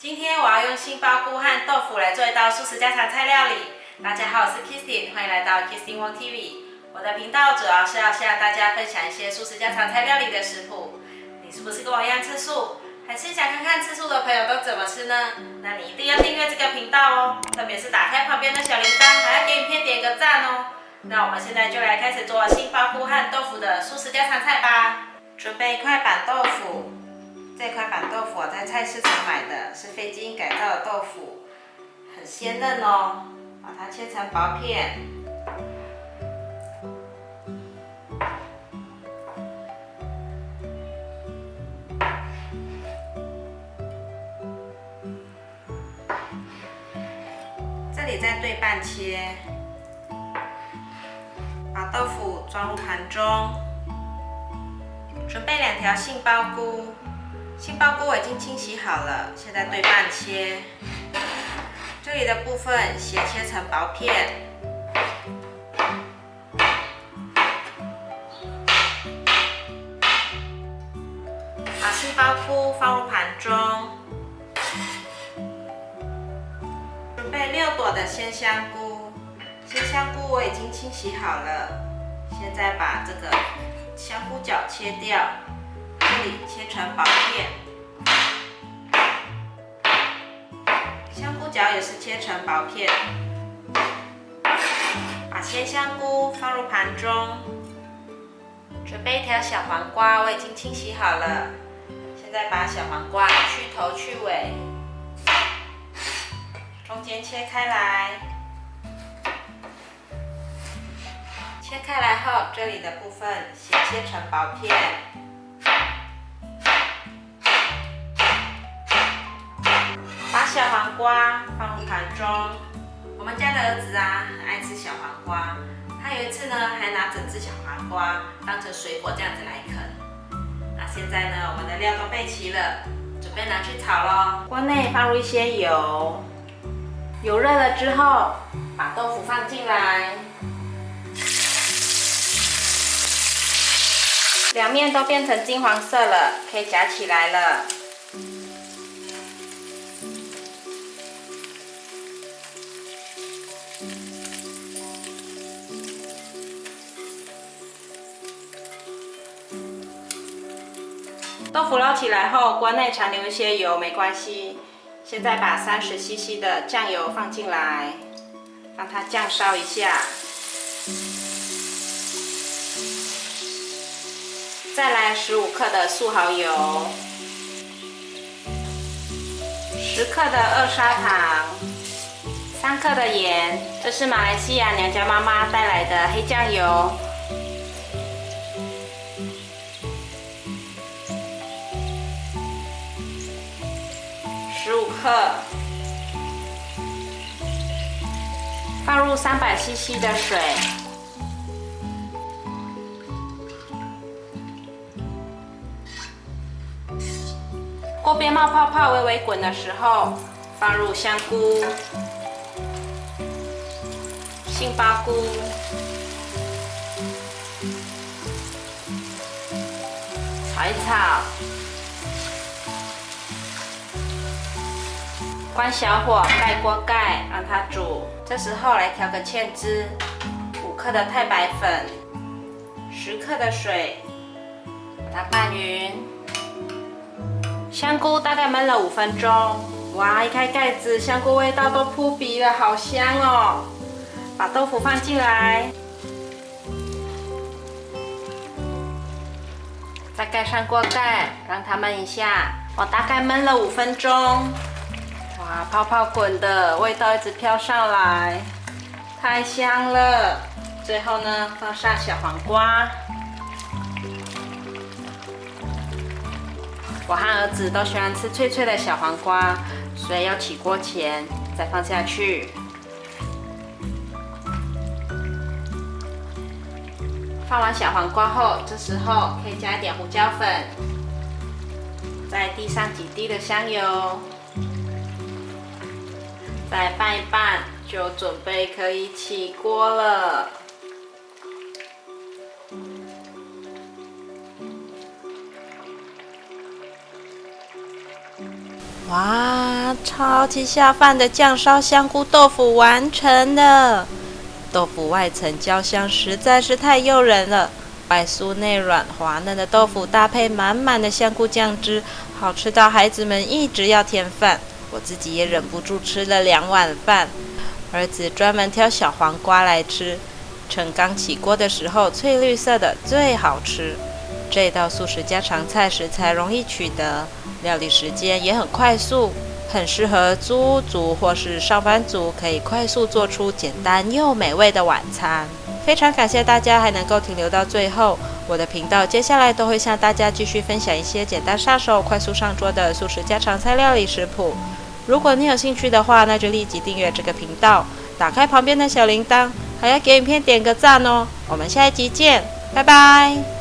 今天我要用杏鲍菇和豆腐来做一道素食家常菜料理。大家好，我是 Kissy， 欢迎来到 Kissy Wong TV。我的频道主要是要向大家分享一些素食家常菜料理的食谱。你是不是跟我一样吃素？还是想看看吃素的朋友都怎么吃呢？那你一定要订阅这个频道哦，特别是打开旁边的小铃铛，还要给影片点个赞哦。那我们现在就来开始做杏鲍菇和豆腐的素食家常菜吧。准备一块板豆腐。这块板豆腐我在菜市场买的，是非基因改造的豆腐，很鲜嫩哦。把它切成薄片。这里再对半切，把豆腐装入盘中。准备2条杏鲍菇。杏鲍菇我已经清洗好了，现在对半切。这里的部分斜切成薄片。把杏鲍菇放入盘中。准备6朵的鲜香菇。鲜香菇我已经清洗好了，现在把这个香菇角切掉。这里切成薄片，香菇角也是切成薄片。把鲜香菇放入盘中。准备1条小黄瓜，我已经清洗好了。现在把小黄瓜去头去尾，中间切开来。切开来后，这里的部分斜切成薄片。把小黄瓜放入盘中。我们家的儿子啊，很爱吃小黄瓜。他有一次呢，还拿整只小黄瓜当成水果这样子来啃。那现在呢，我们的料都备齐了，准备拿去炒咯。锅内放入一些油，油热了之后，把豆腐放进来。两面都变成金黄色了，可以夹起来了。豆腐捞起来后，锅内残留一些油没关系。现在把30cc 的酱油放进来，让它酱烧一下。再来15克的素蚝油，10克的2砂糖，3克的盐，这是马来西亚娘家妈妈带来的黑酱油。15克，放入300cc 的水。锅边冒泡泡、微微滚的时候，放入香菇、杏鲍菇、炒一炒，关小火，盖锅盖，让它煮。这时候来调个芡汁，5克的太白粉，10克的水，把它拌匀。香菇大概焖了5分钟，哇！一开盖子，香菇味道都扑鼻了，好香哦！把豆腐放进来，再盖上锅盖，让它焖一下。我大概焖了5分钟，哇！泡泡滚的，味道一直飘上来，太香了。最后呢，放上小黄瓜。我和儿子都喜欢吃脆脆的小黄瓜，所以要起锅前再放下去。放完小黄瓜后，这时候可以加一点胡椒粉，再滴上几滴的香油，再拌一拌，就准备可以起锅了。哇，超级下饭的酱烧香菇豆腐完成了！豆腐外层焦香，实在是太诱人了。外酥内软、滑嫩的豆腐搭配满满的香菇酱汁，好吃到孩子们一直要添饭。我自己也忍不住吃了2碗饭。儿子专门挑小黄瓜来吃，趁刚起锅的时候，翠绿色的最好吃。这道素食家常菜食材容易取得，料理时间也很快速，很适合租屋族或是上班族，可以快速做出简单又美味的晚餐。非常感谢大家还能够停留到最后，我的频道接下来都会向大家继续分享一些简单上手、快速上桌的素食家常菜料理食谱。如果你有兴趣的话，那就立即订阅这个频道，打开旁边的小铃铛，还要给影片点个赞哦。我们下一集见，拜拜。